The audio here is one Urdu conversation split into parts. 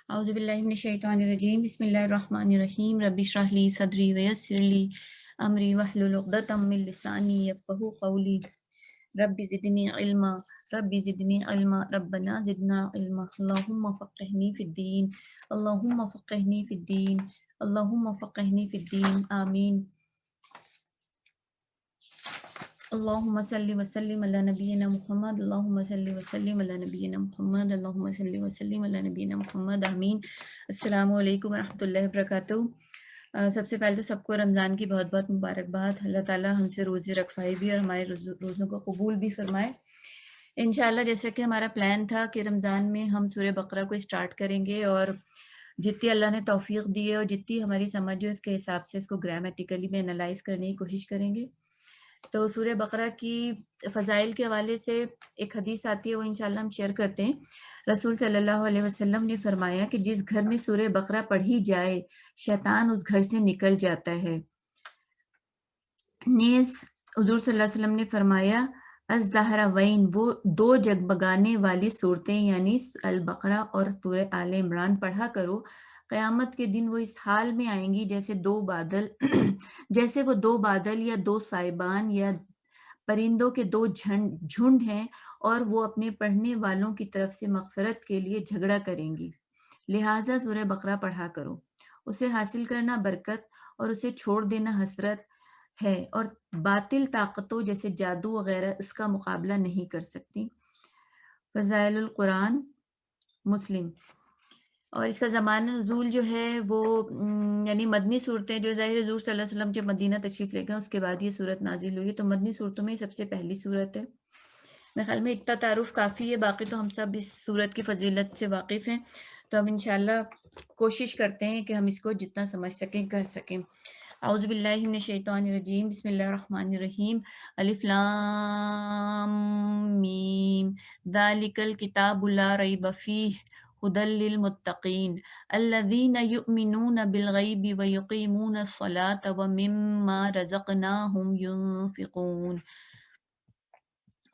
اعوذ باللہ من الشیطان الرجیم بسم اللہ الرحمن الرحیم رب اشرح لی صدری ویسر لی امری واحلل عقدۃ من لسانی یفقہوا قولی رب زدنی علما ربنا زدنا علما اللہم فقہنی فی الدین آمین اللہم صلی وسلم علی نبینا محمد آمین۔ السلام علیکم ورحمۃ اللہ وبرکاتہ۔ سب سے پہلے تو سب کو رمضان کی بہت بہت مبارکباد۔ اللہ تعالیٰ ہم سے روزے رکھوائے بھی اور ہمارے روزوں کو قبول بھی فرمائے انشاءاللہ۔ جیسا کہ ہمارا پلان تھا کہ رمضان میں ہم سورہ بقرہ کو اسٹارٹ کریں گے، اور جتنی اللہ نے توفیق دی ہے اور جتنی ہماری سمجھ ہے اس کے حساب سے اس کو گرامیٹیکلی میں انالائز کرنے کی کوشش کریں گے۔ تو سورہ بقرہ کی فضائل کے حوالے سے ایک حدیث آتی ہے، وہ انشاءاللہ ہم شیئر کرتے ہیں۔ رسول صلی اللہ علیہ وسلم نے فرمایا کہ جس گھر میں سورہ بقرہ پڑھی جائے شیطان اس گھر سے نکل جاتا ہے۔ نیز حضور صلی اللہ علیہ وسلم نے فرمایا الزہراوین، وہ دو جگمگانے والی صورتیں یعنی البقرہ اور سورہ آل عمران پڑھا کرو، قیامت کے دن وہ اس حال میں آئیں گی جیسے وہ دو بادل یا دو سائبان یا پرندوں کے دو جھنڈ ہیں، اور وہ اپنے پڑھنے والوں کی طرف سے مغفرت کے لیے جھگڑا کریں گی۔ لہٰذا سورہ بقرہ پڑھا کرو، اسے حاصل کرنا برکت اور اسے چھوڑ دینا حسرت ہے، اور باطل طاقتوں جیسے جادو وغیرہ اس کا مقابلہ نہیں کر سکتی۔ فضائل القرآن مسلم۔ اور اس کا زمانہ نزول جو ہے وہ یعنی مدنی صورتیں، جو ظاہر حضور صلی اللہ علیہ وسلم جب مدینہ تشریف لے گئے اس کے بعد یہ صورت نازل ہوئی، تو مدنی صورتوں میں سب سے پہلی صورت ہے۔ میرے خیال میں اتنا تعارف کافی ہے، باقی تو ہم سب اس صورت کی فضیلت سے واقف ہیں، تو ہم انشاءاللہ کوشش کرتے ہیں کہ ہم اس کو جتنا سمجھ سکیں کر سکیں۔ اعوذ باللہ من الشیطان الرجیم بسم اللہ الرحمن الرحیم الف لام میم ذالک الکتاب لا ریب فیہ ہدی للمتقین الذین یؤمنون بالغیب ویقیمون الصلاة ومما رزقناہم ینفقون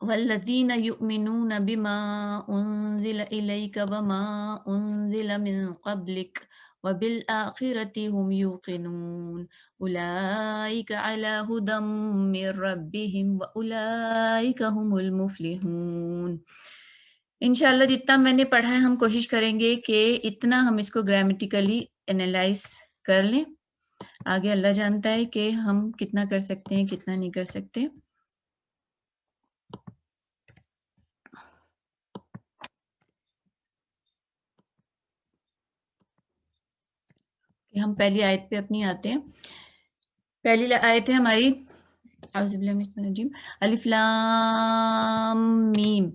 والذین یؤمنون بما انزل الیک وما انزل من قبلک وبالآخرۃ هم یوقنون اولئک علی ھدی من ربہم واولئک هم المفلحون۔ انشاءاللہ جتنا میں نے پڑھا ہے ہم کوشش کریں گے کہ اتنا ہم اس کو گرامیٹیکلی انالائز کر لیں۔ آگے اللہ جانتا ہے کہ ہم کتنا کر سکتے ہیں کتنا نہیں کر سکتے۔ کہ ہم پہلی آیت پہ اپنی آتے ہیں۔ پہلی آیت ہے ہماری اعوذ باللہ من الشیطان الرجیم الف لام میم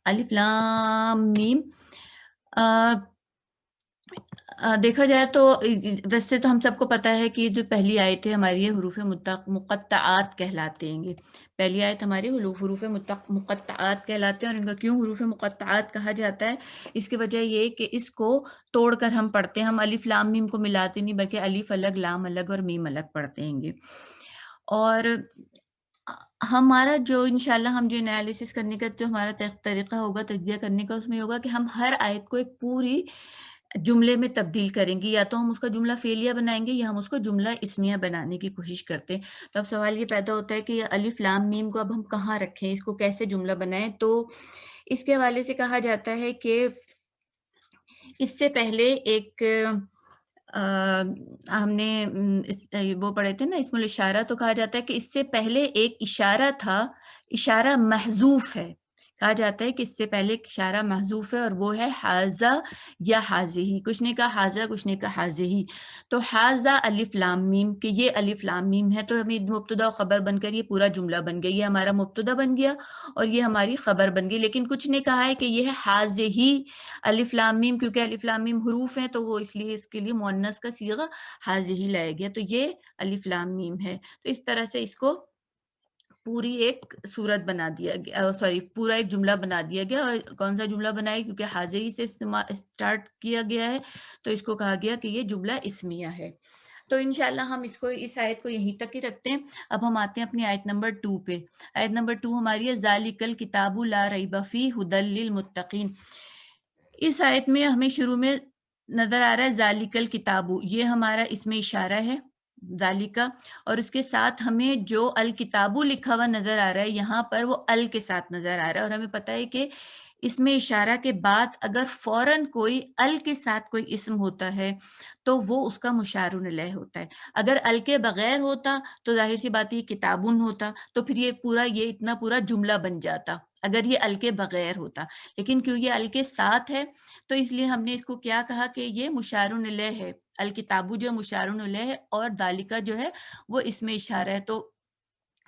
الف لام میم۔ دیکھا جائے تو ویسے تو ہم سب کو پتہ ہے کہ جو پہلی آیت ہے ہماری یہ حروف مقطعات کہلاتے ہیں۔ پہلی آیت ہماری حروف مقطعات کہلاتے ہیں، اور ان کا کیوں حروف مقطعات کہا جاتا ہے، اس کی وجہ یہ کہ اس کو توڑ کر ہم پڑھتے ہیں، ہم الف لام میم کو ملاتے نہیں بلکہ الف الگ لام الگ اور میم الگ پڑھتے ہیں گے۔ اور ہمارا جو انشاءاللہ ہم جو انالیسس کرنے کا جو ہمارا طریقہ ہوگا تجزیہ کرنے کا، اس میں ہوگا کہ ہم ہر آیت کو ایک پوری جملے میں تبدیل کریں گے، یا تو ہم اس کا جملہ فعلیہ بنائیں گے یا ہم اس کو جملہ اسمیہ بنانے کی کوشش کرتے ہیں۔ تو اب سوال یہ پیدا ہوتا ہے کہ یہ الف لام میم کو اب ہم کہاں رکھیں، اس کو کیسے جملہ بنائیں؟ تو اس کے حوالے سے کہا جاتا ہے کہ اس سے پہلے ایک ہم نے وہ پڑھے تھے نا اسم الاشارہ، تو کہا جاتا ہے کہ اس سے پہلے ایک اشارہ تھا، اشارہ محذوف ہے، کہا جاتا ہے کہ اس سے پہلے ایک اشارہ محذوف ہے اور وہ ہے حاذا یا حاذہ، کچھ نے کہا حاذا کچھ نے کہا حاذہ۔ تو حاذا الف لام میم کہ یہ الف لام میم ہے، تو ہمیں مبتدا و خبر بن کر یہ پورا جملہ بن گیا، یہ ہمارا مبتدا بن گیا اور یہ ہماری خبر بن گئی۔ لیکن کچھ نے کہا ہے کہ یہ ہے حاذہ الف لام میم، کیونکہ الف لام میم حروف ہیں تو وہ اس لیے اس کے لیے مؤنث کا صیغہ حاذہ لایا گیا، تو یہ الف لام میم ہے۔ تو اس طرح سے اس کو پوری ایک صورت بنا دیا گیا، پورا ایک جملہ بنا دیا گیا۔ اور کون سا جملہ بنایا؟ کیونکہ حاذہ سے اسٹارٹ کیا گیا ہے تو اس کو کہا گیا کہ یہ جملہ اسمیہ ہے۔ تو انشاءاللہ ہم اس آیت کو یہیں تک ہی رکھتے ہیں۔ اب ہم آتے ہیں اپنی آیت نمبر 2 پہ۔ آیت نمبر 2 ہماری ہے ذالک الکتاب لا ریب فیہ ھدی للمتقین۔ اس آیت میں ہمیں شروع میں نظر آ رہا ہے ذالک الکتابو، یہ ہمارا اس میں اشارہ ہے ذالکا، اور اس کے ساتھ ہمیں جو الکتابو لکھا ہوا نظر آ رہا ہے یہاں پر وہ ال کے ساتھ نظر آ رہا ہے، اور ہمیں پتہ ہے کہ اس میں اشارہ کے بعد اگر فوراً کوئی ال کے ساتھ کوئی اسم ہوتا ہے تو وہ اس کا مشار الیہ ہوتا ہے، اگر ال کے بغیر ہوتا تو ظاہر سی بات یہ کتابن ہوتا، تو پھر یہ اتنا پورا جملہ بن جاتا اگر یہ ال کے بغیر ہوتا، لیکن کیوں یہ ال کے ساتھ ہے تو اس لیے ہم نے اس کو کیا کہا کہ یہ مشار الیہ ہے، الکتابو جو مشار الیہ ہے اور ذالکا جو ہے وہ اس میں اشارہ ہے، تو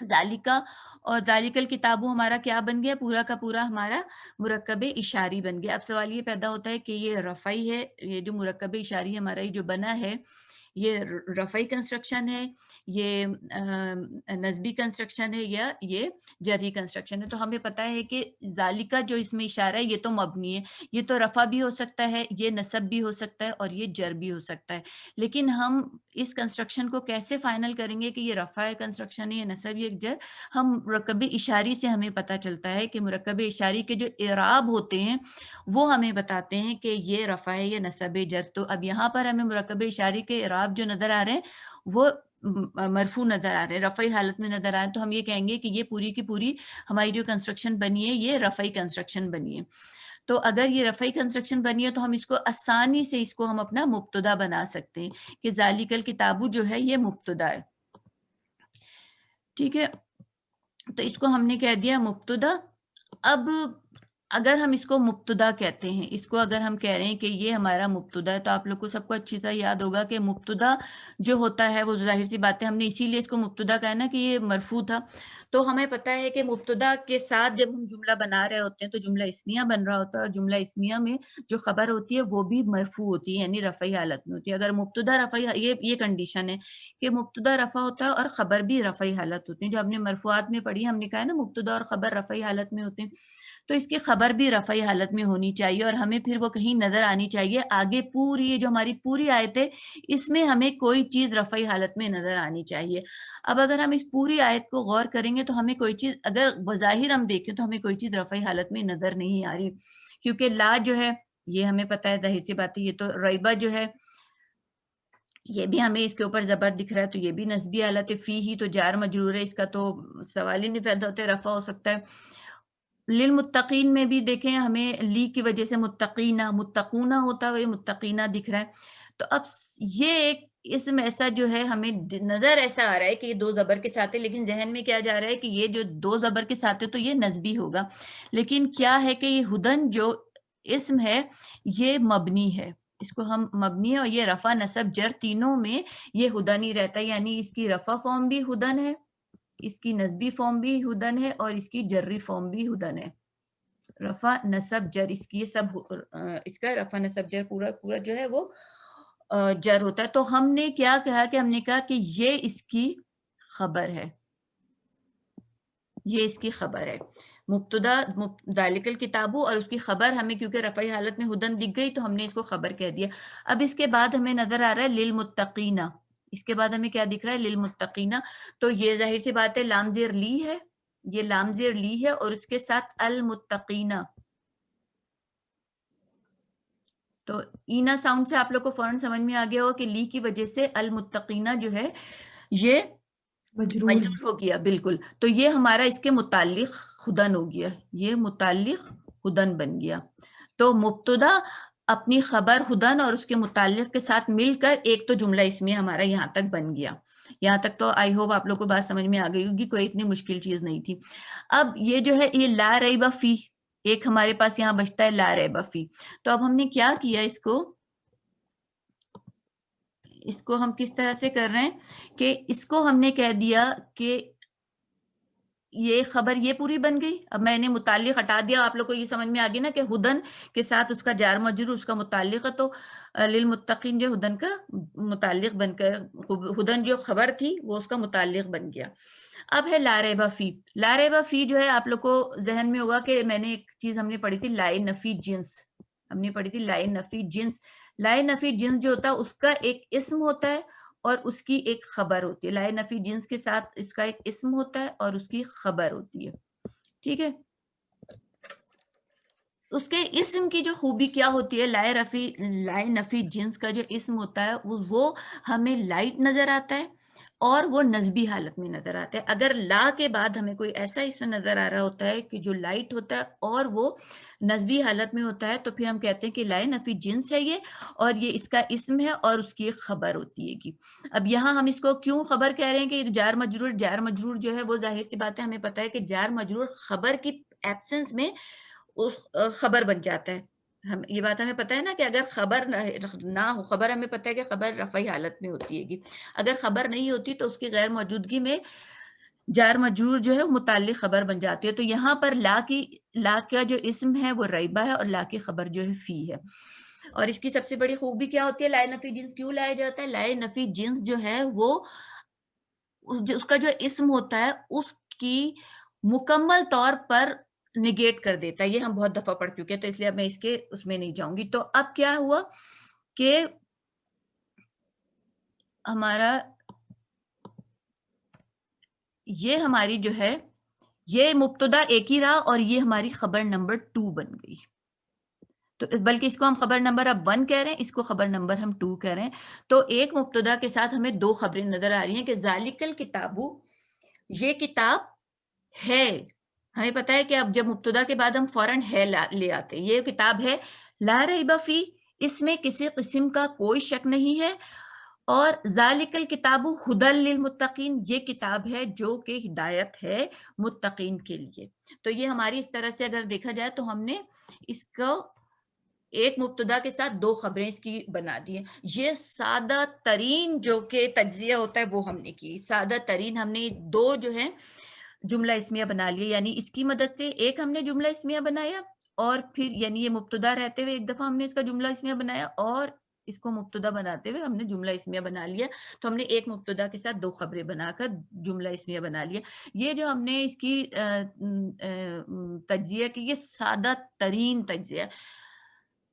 ذالکا اور ذالک الکتابو ہمارا کیا بن گیا، پورا کا پورا ہمارا مرکب اشاری بن گیا۔ اب سوال یہ پیدا ہوتا ہے کہ یہ رفعی ہے، یہ جو مرکب اشاری ہمارا یہ جو بنا ہے یہ رفعی کنسٹرکشن ہے، یہ نسبی کنسٹرکشن ہے، یا یہ جری کنسٹرکشن ہے، تو ہمیں پتہ ہے کہ ذالکا جو اس میں اشارہ ہے یہ تو مبنی ہے، یہ تو رفع بھی ہو سکتا ہے، یہ نصب بھی ہو سکتا ہے اور یہ جر بھی ہو سکتا ہے، لیکن ہم اس کنسٹرکشن کو کیسے فائنل کریں گے کہ یہ رفع کنسٹرکشن ہے یا نصب یا جر؟ ہم مرکب اشاری سے ہمیں پتہ چلتا ہے کہ مرکب اشاری کے جو اعراب ہوتے ہیں وہ ہمیں بتاتے ہیں کہ یہ رفع ہے یا نصب جر، تو اب یہاں پر ہمیں مرکب اشاری کے اعراب جو نظر آ رہے ہیں وہ مرفوع نظر آ رہے ہیں، رفعی حالت میں نظر آ رہے ہیں، تو ہم یہ کہیں گے کہ یہ پوری کی پوری ہماری جو کنسٹرکشن بنی ہے یہ رفعی کنسٹرکشن بنی ہے، تو اگر یہ رفعی کنسٹرکشن بنی ہے تو ہم اس کو آسانی سے اس کو ہم اپنا مبتدا بنا سکتے ہیں کہ ذالک الکتابو جو ہے یہ مبتدا ہے، ٹھیک ہے، تو اس کو ہم نے کہہ دیا مبتدا۔ اب اگر ہم اس کو مبتدا کہتے ہیں، اس کو اگر ہم کہہ رہے ہیں کہ یہ ہمارا مبتدا ہے، تو آپ لوگ کو سب کو اچھی طرح یاد ہوگا کہ مبتدا جو ہوتا ہے وہ ظاہر سی بات ہے، ہم نے اسی لیے اس کو مبتدا کہا نا کہ یہ مرفوع تھا، تو ہمیں پتہ ہے کہ مبتدا کے ساتھ جب ہم جملہ بنا رہے ہوتے ہیں تو جملہ اسمیہ بن رہا ہوتا ہے، اور جملہ اسمیہ میں جو خبر ہوتی ہے وہ بھی مرفوع ہوتی ہے، یعنی رفعی حالت میں ہوتی ہے، اگر مبتدا رفعی یہ کنڈیشن ہے کہ مبتدا رفع ہوتا ہے اور خبر بھی رفعی حالت ہوتی ہے، جو ہم نے مرفوعات میں پڑھی ہم نے کہا ہے نا مبتدا اور خبر رفعی حالت میں ہوتے ہیں، تو اس کی خبر بھی رفعی حالت میں ہونی چاہیے، اور ہمیں پھر وہ کہیں نظر آنی چاہیے آگے پوری جو ہماری پوری آیت ہے اس میں ہمیں کوئی چیز رفعی حالت میں نظر آنی چاہیے۔ اب اگر ہم اس پوری آیت کو غور کریں گے تو ہمیں کوئی چیز اگر بظاہر ہم دیکھیں تو ہمیں کوئی چیز رفعی حالت میں نظر نہیں آ رہی، کیونکہ لا جو ہے یہ ہمیں پتہ ہے ظاہر سی بات ہے، یہ تو ریبہ جو ہے یہ بھی ہمیں اس کے اوپر زبر دکھ رہا ہے تو یہ بھی نسبی حالت ہے، فی ہی تو جار مجرور ہے، اس کا تو سوال ہی نہیں پیدا ہوتا، رفع ہو سکتا ہے۔ للمتقین میں بھی دیکھیں ہمیں لی کی وجہ سے متقینہ متقونہ ہوتا ہے، وہ متقینہ دکھ رہا ہے، تو اب یہ ایک اسم ایسا جو ہے ہمیں نظر ایسا آ رہا ہے کہ یہ دو زبر کے ساتھ ہے، لیکن ذہن میں کیا جا رہا ہے کہ یہ جو دو زبر کے ساتھ ہے تو یہ نسبی ہوگا، لیکن کیا ہے کہ یہ ہدن جو اسم ہے یہ مبنی ہے، اس کو ہم مبنی ہے، اور یہ رفع نصب جر تینوں میں یہ ہدن ہی رہتا ہے، یعنی اس کی رفع فارم بھی ہدن ہے، اس کی نسبی فارم بھی ہدن ہے، اور اس کی جری فارم بھی ہدن ہے، رفع نصب جر اس کی سب اس کا رفع نصب جر پورا پورا جو ہے وہ جر ہوتا ہے، تو ہم نے کیا کہا کہ ہم نے کہا کہ یہ اس کی خبر ہے، یہ اس کی خبر ہے، مبتدا ذالک الکتابو، اور اس کی خبر ہمیں کیونکہ رفعی حالت میں ہدن دکھ گئی تو ہم نے اس کو خبر کہہ دیا۔ اب اس کے بعد ہمیں نظر آ رہا ہے للمتقین، اس کے بعد ہمیں کیا دکھ رہا ہے للمتقین، تو یہ ظاہر سی بات ہے لام زیر لی ہے، یہ لام زیر لی ہے اور اس کے ساتھ المتقین، تو اینا ساؤنڈ سے آپ لوگ کو فوراً سمجھ میں آ گیا ہو کہ لی کی وجہ سے المتقین جو ہے یہ مجرور مجرور ہو گیا، بالکل، تو یہ ہمارا اس کے متعلق ہدن ہو گیا، یہ متعلق ہدن بن گیا، تو مبتدا اپنی خبر ہدن اور اس کے متعلق کے ساتھ مل کر ایک تو جملہ اس میں ہمارا یہاں تک بن گیا، یہاں تک تو آئی ہوپ آپ لوگ کو بات سمجھ میں آ گئی ہوگی، کوئی اتنی مشکل چیز نہیں تھی۔ اب یہ جو ہے یہ لا ریب فی، ایک ہمارے پاس یہاں بچتا ہے لا ریب فی، تو اب ہم نے کیا کیا اس کو ہم کس طرح سے کر رہے ہیں کہ اس کو ہم نے کہہ دیا کہ یہ خبر یہ پوری بن گئی، اب میں نے متعلق ہٹا دیا، آپ لوگ کو یہ سمجھ میں آ گئی نا کہ ہدن کے ساتھ اس کا جار مجرور اس کا متعلق ہے، تو للمتقین جو ہدن کا متعلق بن کر ہدن جو خبر تھی وہ اس کا متعلق بن گیا۔ اب ہے لا ریب فی، لا ریب فی جو ہے آپ لوگ کو ذہن میں ہوگا کہ میں نے ایک چیز ہم نے پڑھی تھی لائے نفی جنس، ہم نے پڑھی تھی لائے نفی جنس، لائے نفی جنس جو ہوتا ہے اس کا ایک اسم ہوتا ہے اور اس کی ایک خبر ہوتی ہے، لائے نفی جنس کے ساتھ اس کا ایک اسم ہوتا ہے اور اس کی خبر ہوتی ہے، ٹھیک ہے۔ اس کے اسم کی جو خوبی کیا ہوتی ہے، لائے نفی جنس کا جو اسم ہوتا ہے وہ ہمیں لائٹ نظر آتا ہے اور وہ نسبی حالت میں نظر آتا ہے. اگر لا کے بعد ہمیں کوئی ایسا اسم نظر آ رہا ہوتا ہے کہ جو لائٹ ہوتا ہے اور وہ نسبی حالت میں ہوتا ہے تو پھر ہم کہتے ہیں کہ لائے نفی جنس ہے یہ، اور یہ اس کا اسم ہے اور اس کی ایک خبر ہوتی ہے گی. اب یہاں ہم اس کو کیوں خبر کہہ رہے ہیں کہ جار مجرور جو ہے وہ ظاہر سی بات ہے، ہمیں پتہ ہے کہ جار مجرور خبر کی ایبسنس میں خبر بن جاتا ہے. ہم یہ بات ہمیں پتہ ہے نا کہ اگر خبر نہ ہو، خبر ہمیں پتہ ہے کہ خبر رفعی حالت میں ہوتی ہے گی، اگر خبر نہیں ہوتی تو اس کی غیر موجودگی میں جار مجرور جو ہے متعلق خبر بن جاتی ہے. تو یہاں پر لا کا جو اسم ہے وہ ریبہ ہے اور لا کی خبر جو ہے فی ہے. اور اس کی سب سے بڑی خوبی کیا ہوتی ہے؟ لائے نفی جنس کیوں لایا جاتا ہے؟ لائے نفی جنس جو ہے وہ اس کا جو اسم ہوتا ہے اس کی مکمل طور پر نگیٹ کر دیتا ہے. یہ ہم بہت دفعہ پڑھ چکے ہیں تو اس لیے اب میں اس میں نہیں جاؤں گی. تو اب کیا ہوا کہ ہمارا یہ ہماری جو ہے یہ مبتدا ایک ہی رہا اور یہ ہماری خبر نمبر 2 بن گئی. تو بلکہ اس کو ہم خبر نمبر اب 1 کہہ رہے ہیں، اس کو خبر نمبر ہم 2 کہہ رہے ہیں. تو ایک مبتدا کے ساتھ ہمیں 2 خبریں نظر آ رہی ہیں کہ ذالک الکتاب، یہ کتاب ہے. ہمیں پتہ ہے کہ اب جب مبتدا کے بعد ہم فوراً ہے لے آتے ہیں. یہ کتاب ہے لا ریب فی، اس میں کسی قسم کا کوئی شک نہیں ہے. اور ذالک الکتاب ھدی للمتقین، یہ کتاب ہے جو کہ ہدایت ہے متقین کے لیے. تو یہ ہماری اس طرح سے اگر دیکھا جائے تو ہم نے اس کو ایک مبتدا کے ساتھ 2 خبریں اس کی بنا دی ہیں. یہ سادہ ترین جو کہ تجزیہ ہوتا ہے وہ ہم نے کی. سادہ ترین ہم نے 2 جو ہے جملہ اسمیہ بنا لیے، یعنی اس کی مدد سے ایک ہم نے جملہ اسمیہ بنایا اور پھر یعنی یہ مبتدا رہتے ہوئے ایک دفعہ ہم نے اس کا جملہ اسمیہ بنایا اور اس کو مبتدا بناتے ہوئے ہم نے جملہ اسمیہ بنا لیا. تو ہم نے ایک مبتدا کے ساتھ 2 خبریں بنا کر جملہ اسمیہ بنا لیا. یہ جو ہم نے اس کی تجزیہ کی، یہ سادہ ترین تجزیہ.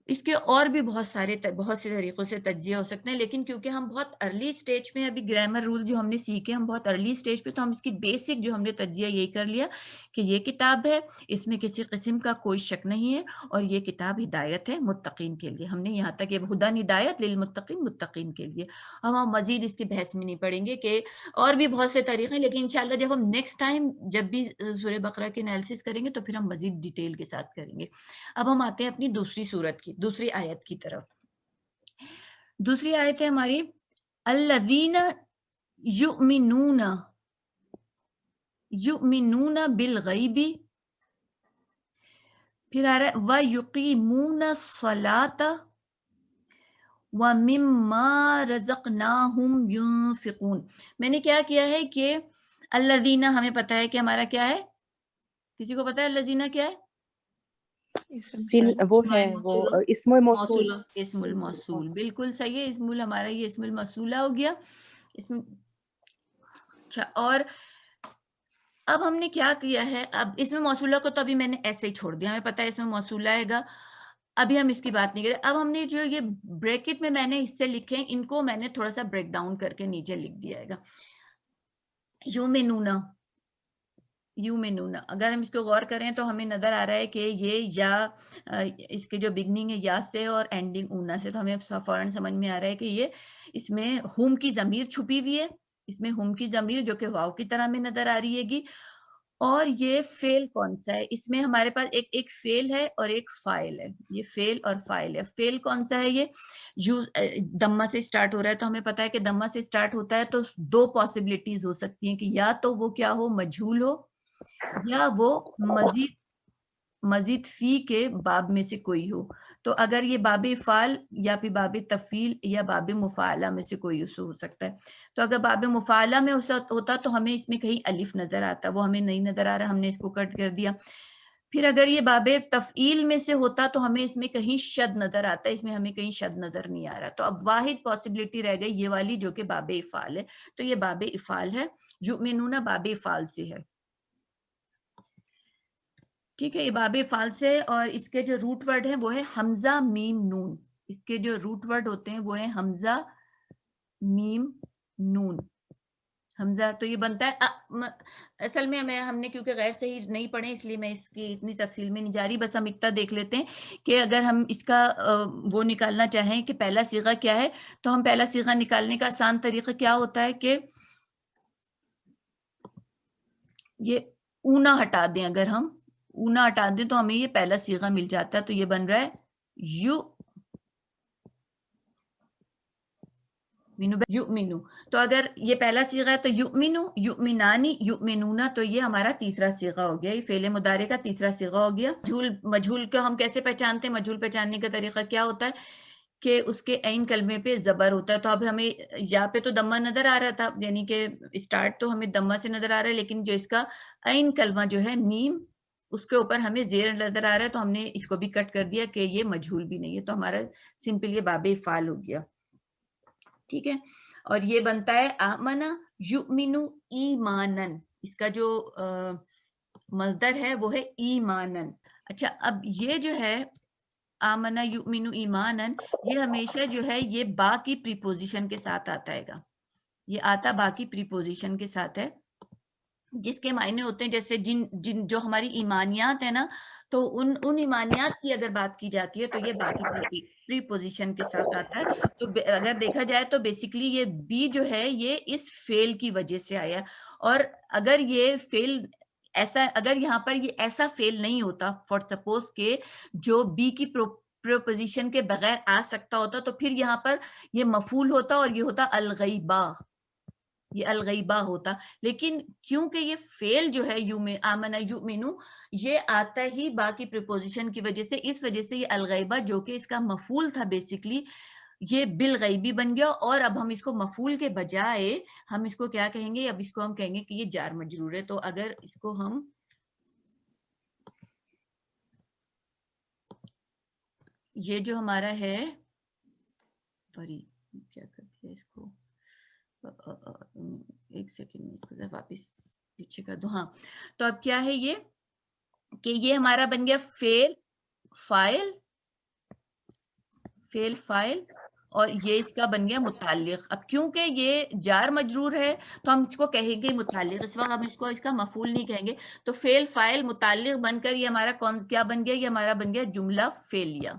اس کے اور بھی بہت سے طریقوں سے تجزیہ ہو سکتے ہیں، لیکن کیونکہ ہم بہت ارلی سٹیج میں ابھی گرامر رول جو ہم نے سیکھے، ہم بہت ارلی سٹیج پہ، تو ہم اس کی بیسک جو ہم نے تجزیہ یہی کر لیا کہ یہ کتاب ہے، اس میں کسی قسم کا کوئی شک نہیں ہے اور یہ کتاب ہدایت ہے متقین کے لیے. ہم نے یہاں تک کہ ہدی ہدایت للمتقین، متقین کے لیے. ہم مزید اس کی بحث میں نہیں پڑیں گے کہ اور بھی بہت سے طریقے ہیں، لیکن انشاءاللہ جب ہم نیکسٹ ٹائم جب بھی سورہ بقرہ کے انالیسس کریں گے تو پھر ہم مزید ڈیٹیل کے ساتھ کریں گے. اب ہم آتے ہیں اپنی دوسری آیت کی طرف. دوسری آیت ہے ہماری الذین یؤمنون بالغیب، پھر آ رہا ہے وَيُقِیمُونَ الصَّلَاةَ وَمِمَّا رَزَقْنَاهُمْ يُنْفِقُونَ. میں نے کیا کیا ہے کہ الذین، ہمیں پتہ ہے کہ ہمارا کیا ہے؟ کسی کو پتہ ہے الذین کیا ہے؟ وہ ہے وہ اسم موصول. اسم الموصول، بالکل صحیح ہے. ہمارا یہ اسم الموصولہ ہو گیا. اچھا، اور اب ہم نے کیا کیا ہے؟ اب اسم موصولہ کو تو ابھی میں نے ایسے ہی چھوڑ دیا، ہمیں پتہ ہے اسم موصولہ ہے گا، ابھی ہم اس کی بات نہیں کریں. اب ہم نے جو یہ بریکٹ میں نے اس سے لکھے، ان کو میں نے تھوڑا سا بریک ڈاؤن کر کے نیچے لکھ دیا ہے گا. یومنون، اگر ہم اس کو غور کریں تو ہمیں نظر آ رہا ہے کہ یہ یا اس کے جو بگننگ ہے یا سے اور اینڈنگ اونا سے، تو ہمیں فوراً سمجھ میں آ رہا ہے کہ یہ اس میں ہم کی ضمیر چھپی ہوئی ہے. اس میں ہم کی ضمیر جو کہ واو کی طرح میں نظر آ رہی ہے گی. اور یہ فعل کون سا ہے؟ اس میں ہمارے پاس ایک فعل ہے اور ایک فاعل ہے. یہ فعل اور فاعل ہے. فعل کون سا ہے؟ یہ دمہ سے سٹارٹ ہو رہا ہے، تو ہمیں پتا ہے کہ دمہ سے سٹارٹ ہوتا ہے تو 2 پاسبلٹیز ہو سکتی ہیں کہ یا تو وہ کیا ہو، مجہول ہو، یا وہ مزید فی کے باب میں سے کوئی ہو. تو اگر یہ باب افعال یا پھر باب تفعیل یا باب مفاعلہ میں سے کوئی ہو سکتا ہے. تو اگر باب مفاعلہ میں ہوتا تو ہمیں اس میں کہیں الف نظر آتا، وہ ہمیں نہیں نظر آ رہا، ہم نے اس کو کٹ کر دیا. پھر اگر یہ باب تفعیل میں سے ہوتا تو ہمیں اس میں کہیں شد نظر آتا، اس میں ہمیں کہیں شد نظر نہیں آ رہا. تو اب واحد پاسبلٹی رہ گئی یہ والی جو کہ باب افعال ہے. تو یہ باب افعال ہے. یؤمنون باب افعال سے ہے، ٹھیک ہے. یہ باب افعال سے، اور اس کے جو روٹ ورڈ ہیں وہ ہے حمزہ میم نون. اس کے جو روٹ ورڈ ہوتے ہیں وہ ہیں حمزہ میم نون. حمزہ تو یہ بنتا ہے اصل میں ہم نے کیونکہ غیر صحیح نہیں پڑھے اس لیے میں اس کی اتنی تفصیل میں نہیں جا رہی، بس ہم اتنا دیکھ لیتے ہیں کہ اگر ہم اس کا وہ نکالنا چاہیں کہ پہلا صیغہ کیا ہے، تو ہم پہلا صیغہ نکالنے کا آسان طریقہ کیا ہوتا ہے کہ یہ اونا ہٹا دیں، اگر ہم اونا ہٹا دیں تو ہمیں یہ پہلا صیغہ مل جاتا ہے، تو یہ بن رہا ہے یو یؤمنو، تو اگر یہ پہلا صیغہ ہے تو یؤمنو، یؤمنانی، یؤمنونا، تو یہ ہمارا تیسرا صیغہ ہو گیا، یہ فعل مضارع کا تیسرا صیغہ ہو گیا۔ مجہول کو ہم کیسے پہچانتے ہیں؟ مجہول پہچاننے کا طریقہ کیا ہوتا ہے کہ اس کے عین کلمے پہ زبر ہوتا ہے، تو اب ہمیں یہاں پہ تو دمہ نظر آ رہا تھا، یعنی کہ اسٹارٹ تو ہمیں دمہ سے نظر آ رہا ہے، لیکن جو اس کا عین کلمہ جو ہے میم، اس کے اوپر ہمیں زیر نظر آ رہا ہے، تو ہم نے اس کو بھی کٹ کر دیا کہ یہ مجہول بھی نہیں ہے، تو ہمارا سمپل یہ باب افعال ہو گیا، ٹھیک ہے۔ اور یہ بنتا ہے آمنا یؤمنو ایمانن، اس کا جو مصدر ہے وہ ہے ایمانن۔ اچھا، اب یہ جو ہے آمنا یؤمنو ایمانن، یہ ہمیشہ جو ہے یہ با کی پریپوزیشن کے ساتھ آتا ہے گا، یہ آتا با کی پریپوزیشن کے ساتھ ہے، جس کے معنی ہوتے ہیں جیسے جو ہماری ایمانیات ہیں نا، تو ان ایمانیات کی اگر بات کی جاتی ہے تو یہ باقی پری پوزیشن کے ساتھ آتا ہے، تو اگر دیکھا جائے تو بیسیکلی یہ بی جو ہے یہ اس فیل کی وجہ سے آیا، اور اگر یہ فیل ایسا، اگر یہاں پر یہ ایسا فیل نہیں ہوتا، فار سپوز کہ جو بی کی پروپوزیشن کے بغیر آ سکتا ہوتا، تو پھر یہاں پر یہ مفعول ہوتا اور یہ ہوتا الغیبہ، یہ الغیبہ ہوتا، لیکن کیونکہ یہ فعل جو ہے آمنا یؤمنو، یہ آتا ہی باقی پریپوزیشن کی وجہ سے، اس وجہ سے یہ الغیبہ جو کہ اس کا مفعول تھا بیسیکلی، یہ بالغیبی بن گیا، اور اب ہم اس کو مفعول کے بجائے ہم اس کو کیا کہیں گے؟ اب اس کو ہم کہیں گے کہ یہ جار مجرور ہے، تو اگر اس کو ہم یہ جو ہمارا ہے کیا کرتے ہیں اس کو، ایک سیکنڈ میں اس کو واپس پیچھے کر دوں، ہاں، تو اب کیا ہے یہ کہ یہ ہمارا بن گیا فعل فاعل، فعل فاعل، اور یہ اس کا بن گیا متعلق۔ اب کیونکہ یہ جار مجرور ہے تو ہم اس کو کہیں گے متعلق، اس وقت ہم اس کو اس کا مفعول نہیں کہیں گے، تو فعل فاعل متعلق بن کر یہ ہمارا کیا بن گیا؟ یہ ہمارا بن گیا جملہ فعلیہ،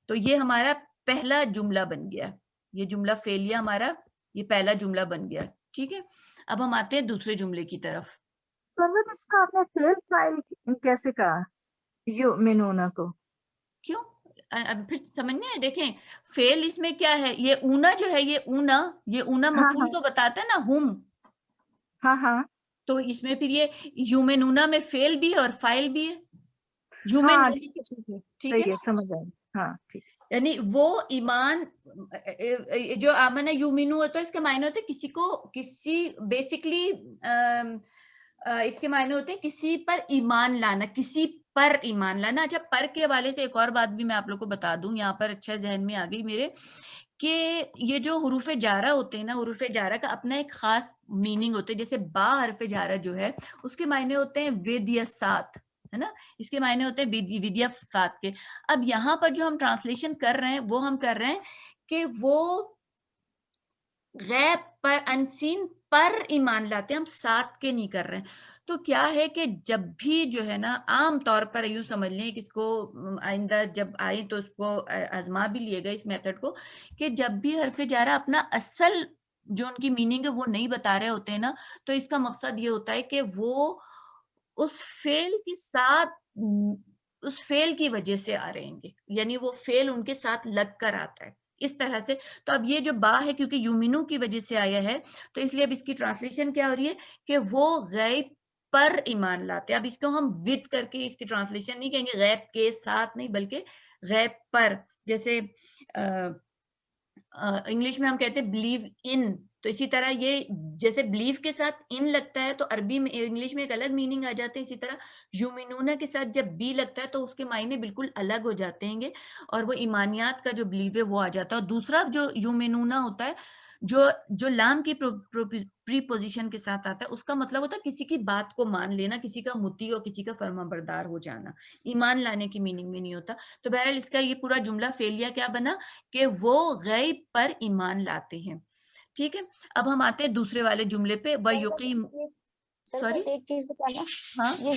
تو یہ ہمارا پہلا جملہ بن گیا، یہ جملہ فعلیہ ہمارا یہ پہلا جملہ بن گیا، ٹھیک ہے۔ اب ہم آتے ہیں دوسرے جملے کی طرف۔ سرور اس کا آپ نے فیل فائل کیسے کہا یؤمنون کو؟ کیوں؟ اب پھر سمجھنے ہیں، دیکھیں فعل اس میں کیا ہے، یہ اونا جو ہے، یہ اونا ہاں مفعول کو بتاتا ہے نا، ہم، ہاں ہاں تو اس میں پھر یہ یومنونا میں فعل بھی ہے اور فاعل بھی ہے، ہاں، یومنونا، ٹھیک ہے ٹھیک ہے صحیح ہے، نا، سمجھ آئی، ہاں ٹھیک۔ یعنی وہ ایمان جو آمنا یومنو ہوتا ہے، اس کے معنی ہوتے ہیں کسی کو، کسی بیسکلی اس کے معنی ہوتے ہیں کسی پر ایمان لانا، کسی پر ایمان لانا۔ اچھا، پر کے حوالے سے ایک اور بات بھی میں آپ لوگ کو بتا دوں، یہاں پر اچھا ذہن میں آ گئی میرے، کہ یہ جو حروف جارہ ہوتے ہیں نا، حروف جارہ کا اپنا ایک خاص میننگ ہوتا ہے، جیسے با حرف جارہ جو ہے اس کے معنی ہوتے ہیں ود یا ساتھ، ہے نا، اس کے معنی ہوتے ہیں ود یا ساتھ کے۔ اب یہاں پر جو ہم ٹرانسلیشن کر رہے ہیں وہ ہم کر رہے ہیں کہ وہ غیب پر، انسین پر ایمان لاتے ہیں، ہم ساتھ کے نہیں کر رہے ہیں۔ تو کیا ہے کہ جب بھی جو ہے نا، عام طور پر یوں سمجھ لیں کہ اس کو آئندہ جب آئیں تو اس کو آزما بھی لیے گا اس میتھڈ کو، کہ جب بھی حرف جارہ اپنا اصل جو ان کی میننگ ہے وہ نہیں بتا رہے ہوتے ہیں نا، تو اس کا مقصد یہ ہوتا ہے کہ وہ اس فعل کے ساتھ، اس فعل کی وجہ سے آ رہے ہیں، یعنی وہ فعل ان کے ساتھ لگ کر آتا ہے اس طرح سے۔ تو اب یہ جو با ہے کیونکہ یومینو کی وجہ سے آیا ہے، تو اس لیے اب اس کی ٹرانسلیشن کیا ہو رہی ہے کہ وہ غیب پر ایمان لاتے ہیں۔ اب اس کو ہم ود کر کے اس کی ٹرانسلیشن نہیں کہیں گے، غیب کے ساتھ نہیں بلکہ غیب پر، جیسے انگلش میں ہم کہتے ہیں بلیو ان، تو اسی طرح یہ جیسے بلیو کے ساتھ ان لگتا ہے تو عربی میں، انگلش میں ایک الگ میننگ آ جاتے ہیں، اسی طرح یومنونا کے ساتھ جب بی لگتا ہے تو اس کے معنی بالکل الگ ہو جاتے ہیں گے، اور وہ ایمانیات کا جو بلیو ہے وہ آ جاتا ہے۔ اور دوسرا جو یومنونا ہوتا ہے، جو لام کی پری پوزیشن کے ساتھ آتا ہے، اس کا مطلب ہوتا ہے کسی کی بات کو مان لینا، کسی کا مطیع اور کسی کا فرما بردار ہو جانا، ایمان لانے کی میننگ میں نہیں ہوتا۔ تو بہرحال اس کا یہ پورا جملہ فعلیہ کیا بنا کہ وہ غیب پر ایمان لاتے ہیں۔ ٹھیک ہے. اب ہم آتے ہیں دوسرے والے جملے پہ. وَيُقِيمُ. Sir sorry. بس ایک چیز بتانا, ہاں یہ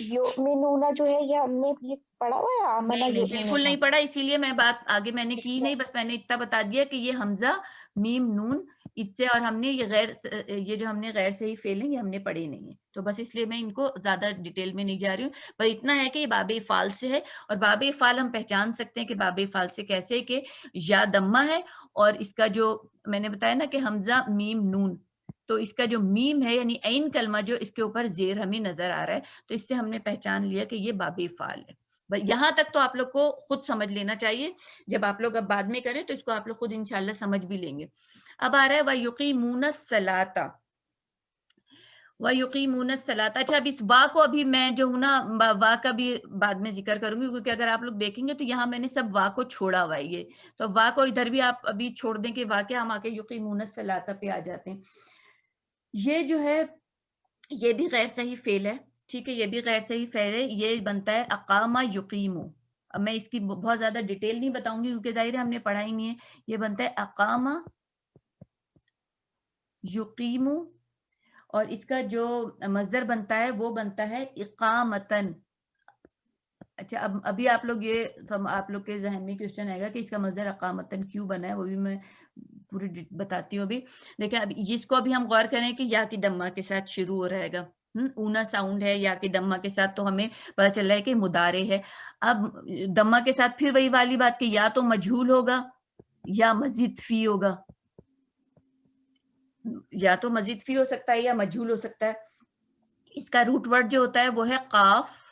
یؤمنون جو ہے یہ ہم نے یہ پڑھا ہوا ہے آمنا نہیں نہیں بالکل نہیں یؤمنون؟ پڑھا, اسی لیے میں بات آگے میں نے کی نہیں, بس میں نے اتنا بتا دیا کہ یہ حمزہ میم نون اس سے, اور ہم نے یہ جو ہم نے غیر صحیح فعل ہیں یہ ہم نے پڑھے نہیں ہیں, تو بس اس لیے میں ان کو زیادہ ڈیٹیل میں نہیں جا رہی ہوں. بس اتنا ہے کہ یہ باب افعال سے ہے, اور باب افعال ہم پہچان سکتے ہیں کہ باب افعال سے کیسے, کہ یا دمہ ہے, اور اس کا جو میں نے بتایا نا کہ حمزہ میم نون, تو اس کا جو میم ہے یعنی عین کلمہ جو اس کے اوپر زیر ہمیں نظر آ رہا ہے, تو اس سے ہم نے پہچان لیا کہ یہ باب افعال ہے. یہاں تک تو آپ لوگ کو خود سمجھ لینا چاہیے, جب آپ لوگ اب بعد میں کریں تو اس کو آپ لوگ خود انشاءاللہ سمجھ بھی لیں گے. اب آ رہا ہے وَيُقِيمُونَ الصَّلَاةَ. وَيُقِيمُونَ الصَّلَاةَ. اچھا اب اس وا کو ابھی میں جو ہوں نا وا کا بھی بعد میں ذکر کروں گی, کیونکہ اگر آپ لوگ دیکھیں گے تو یہاں میں نے سب وا کو چھوڑا ہوا ہے, یہ تو وا کو ادھر بھی آپ ابھی چھوڑ دیں کہ وا کے ہم آ کے یقیمون الصلاۃ پہ آ جاتے ہیں. یہ جو ہے یہ بھی غیر صحیح فعل ہے, ٹھیک ہے, یہ بھی غیر صحیح فعل ہے, یہ بنتا ہے اقامہ یقیمو. اب میں اس کی بہت زیادہ ڈیٹیل نہیں بتاؤں گی کیونکہ ظاہر ہے ہم نے پڑھا ہی نہیں ہے. یہ بنتا ہے اقامہ یقیمو, اور اس کا جو مصدر بنتا ہے وہ بنتا ہے اقامتن. اچھا اب ابھی آپ لوگ آپ لوگ کے ذہن میں کوشچن آئے گا کہ اس کا مصدر اقامتن کیوں بنا ہے, وہ بھی میں پوری بتاتی ہوں ابھی. دیکھیں اب جس کو ابھی ہم غور کریں کہ یا کی دمہ کے ساتھ شروع ہو رہے گا, اونا ساؤنڈ ہے یا کی دمہ کے ساتھ, تو ہمیں پتہ چل رہا ہے کہ مضارع ہے. اب دمہ کے ساتھ پھر وہی والی بات کہ یا تو مجہول ہوگا یا مزید فی ہوگا, یا تو مزید فی ہو سکتا ہے یا مجہول ہو سکتا ہے. اس کا روٹ ورڈ جو ہوتا ہے وہ ہے قاف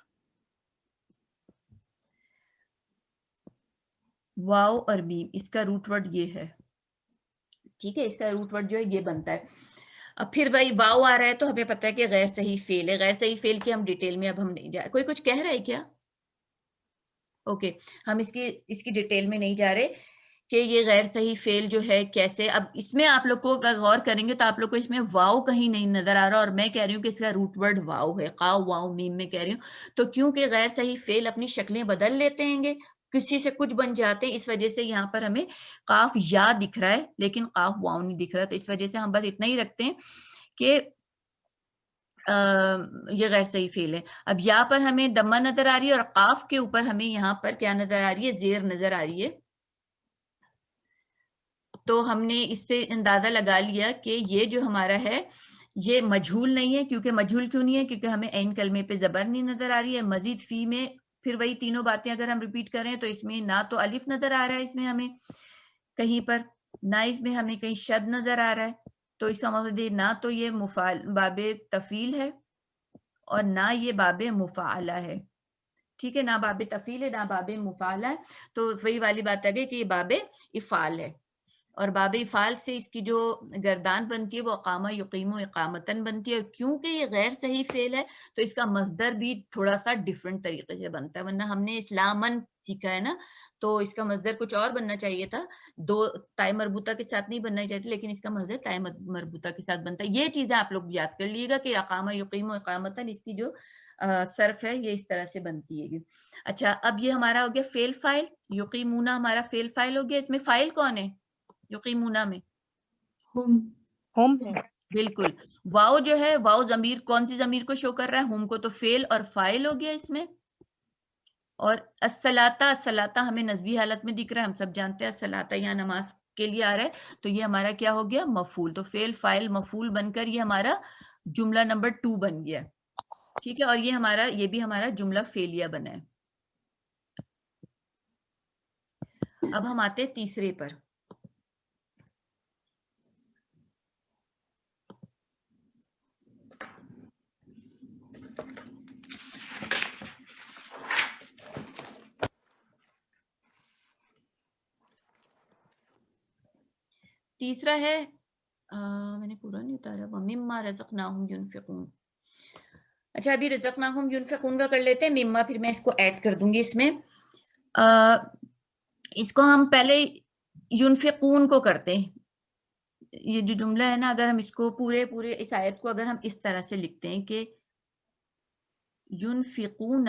واو اور میم, اس کا روٹ ورڈ یہ ہے, ٹھیک ہے, اس کا روٹ ورڈ جو ہے یہ بنتا ہے. اب پھر وہی واو آ رہا ہے تو ہمیں پتہ ہے کہ غیر صحیح فعل ہے. غیر صحیح فعل کی ہم ڈیٹیل میں اب ہم نہیں جا, کوئی کچھ کہہ رہا ہے کیا؟ اوکے, ہم اس کی ڈیٹیل میں نہیں جا رہے کہ یہ غیر صحیح فعل جو ہے کیسے. اب اس میں آپ لوگ کو اگر غور کریں گے تو آپ لوگ کو اس میں واو کہیں نہیں نظر آ رہا, اور میں کہہ رہی ہوں کہ اس کا روٹ ورڈ واو ہے, قاف واو میم میں کہہ رہی ہوں. تو کیونکہ غیر صحیح فعل اپنی شکلیں بدل لیتے ہیں گے, کسی سے کچھ بن جاتے ہیں, اس وجہ سے یہاں پر ہمیں قاف یا دکھ رہا ہے لیکن قاف واو نہیں دکھ رہا. تو اس وجہ سے ہم بس اتنا ہی رکھتے ہیں کہ یہ غیر صحیح فعل ہے. اب یا پر ہمیں دمہ نظر آ رہی ہے, اور قاف کے اوپر ہمیں یہاں پر کیا نظر آ رہی ہے, زیر نظر آ رہی ہے. تو ہم نے اس سے اندازہ لگا لیا کہ یہ جو ہمارا ہے یہ مجہول نہیں ہے. کیونکہ مجہول کیوں نہیں ہے؟ کیونکہ ہمیں عین کلمے پہ زبر نہیں نظر آ رہی ہے. مزید فی میں پھر وہی تینوں باتیں اگر ہم ریپیٹ کریں تو اس میں نہ تو الف نظر آ رہا ہے اس میں ہمیں کہیں پر, نہ اس میں ہمیں کہیں شد نظر آ رہا ہے. تو اس کا مطلب نہ تو یہ باب تفعیل ہے اور نہ یہ باب مفعلہ ہے, ٹھیک ہے, نہ باب تفعیل ہے نہ باب مفعلہ ہے. تو وہی والی بات آ گئی کہ یہ باب افعال ہے, اور باب افعال سے اس کی جو گردان بنتی ہے وہ اقامہ یقیم و اقامتن بنتی ہے. اور کیونکہ یہ غیر صحیح فعل ہے تو اس کا مصدر بھی تھوڑا سا ڈیفرنٹ طریقے سے بنتا ہے, ورنہ ہم نے اسلامن سیکھا ہے نا, تو اس کا مصدر کچھ اور بننا چاہیے تھا, دو تائے مربوطہ کے ساتھ نہیں بننا چاہیے, لیکن اس کا مصدر تائے مربوطہ کے ساتھ بنتا ہے. یہ چیزیں آپ لوگ یاد کر لیے گا کہ اقامہ یقیم و اقامتن اس کی جو صرف ہے یہ اس طرح سے بنتی ہے. اچھا اب یہ ہمارا ہو گیا فعل فاعل, یقیمونا ہمارا فعل فاعل ہو گیا. اس میں فاعل کون ہے یقیمونا میں؟ ہوم ہے. بالکل, واؤ جو ہے واؤ ضمیر کون سی ضمیر کو شو کر رہا ہے؟ ہوم کو. تو فعل اور فاعل ہو گیا اس میں. اور الصلاۃ ہمیں نسبی حالت میں دکھ رہا ہے, ہم سب جانتے ہیں الصلاۃ یا نماز کے لیے آ رہا ہے, تو یہ ہمارا کیا ہو گیا مفعول. تو فعل فاعل مفعول بن کر یہ ہمارا جملہ نمبر 2 بن گیا, ٹھیک ہے. اور یہ بھی ہمارا جملہ فعلیہ بنا ہے. اب ہم آتے ہیں تیسرے پر. تیسرا ہے میں نے پورا نہیں اتارا, وَمِمَّا رَزَقْنَاهُمْ يُنْفِقُونَ. اچھا ابھی رزقناہم ينفقون کا کر لیتے ہیں, مما پھر میں اس کو ایڈ کر دوں گی اس میں. اس کو ہم پہلے ينفقون کو کرتے ہیں. یہ جو جملہ ہے نا, اگر ہم اس کو پورے اس آیت کو اگر ہم اس طرح سے لکھتے ہیں کہ ينفقون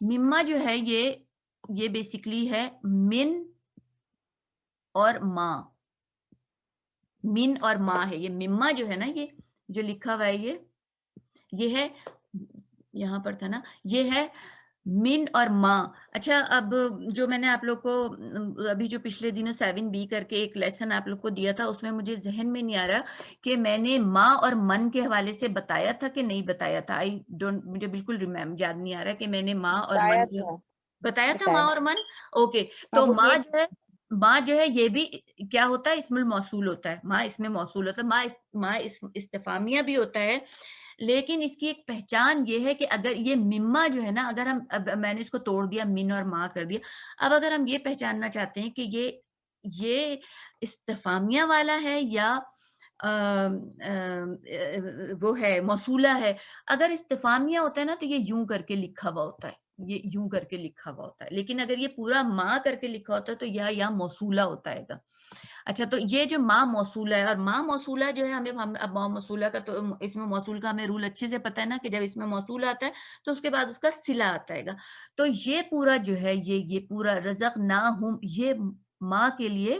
مما جو ہے یہ بیسکلی ہے من اور ماں، من اور ماں ہے. یہ مما جو ہے نا، یہ جو لکھا ہوا ہے یہ ہے، یہاں پر تھا نا، یہ ہے من اور ماں. اچھا، اب جو میں نے آپ لوگ کو ابھی جو پچھلے دنوں 7B کر کے ایک لیسن آپ لوگ کو دیا تھا، اس میں مجھے ذہن میں نہیں آ رہا کہ میں نے ماں اور من کے حوالے سے بتایا تھا کہ نہیں بتایا تھا. مجھے بالکل یاد نہیں آ رہا کہ میں نے ماں اور بتایا من تھا بتایا تھا، بتایا ماں اور من. اوکے، ہاں تو وہ ماں یہ جو ہے یہ بھی کیا ہوتا ہے؟ اسم الموصول ہوتا ہے. ماں اس میں موصول ہوتا ہے. ماں استفامیہ بھی ہوتا ہے، لیکن اس کی ایک پہچان یہ ہے کہ اگر یہ مما جو ہے نا، اگر ہم اب میں نے اس کو توڑ دیا، من اور ماں کر دیا. اب اگر ہم یہ پہچاننا چاہتے ہیں کہ یہ استفامیہ والا ہے یا وہ ہے موصولہ ہے. اگر استفامیہ ہوتا ہے نا تو یہ یوں کر کے لکھا ہوا ہوتا ہے، یہ یوں کر کے لکھا ہوا ہوتا ہے. لیکن اگر یہ پورا ماں کر کے لکھا ہوتا ہے تو یا موصولہ ہوتا ہے گا. اچھا، تو یہ جو ماں موصولہ ہے، اور ماں موصولہ جو ہے اب ماں موصولہ کا تو اس میں موصول کا ہمیں رول اچھے سے پتہ ہے نا کہ جب اس میں موصول آتا ہے تو اس کے بعد اس کا صلہ آتا ہے گا. تو یہ پورا جو ہے یہ پورا رزقناہم، یہ ماں کے لیے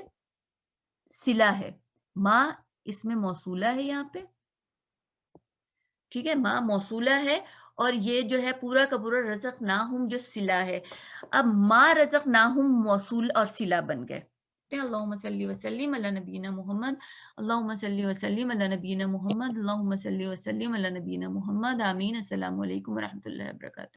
صلہ ہے. ماں اس میں موصولہ ہے یہاں پہ، ٹھیک ہے، ماں موصولہ ہے، اور یہ جو ہے پورا کا پورا رزقناہم جو صلہ ہے. اب ما رزقناہم موصول اور صلہ بن گئے. اللہم صلی وسلم علی نبینا محمد، اللہم صلی وسلم علی نبینا محمد، اللہم صلی وسلم علی نبینا محمد. آمین. السلام علیکم ورحمۃ اللہ وبرکاتہ.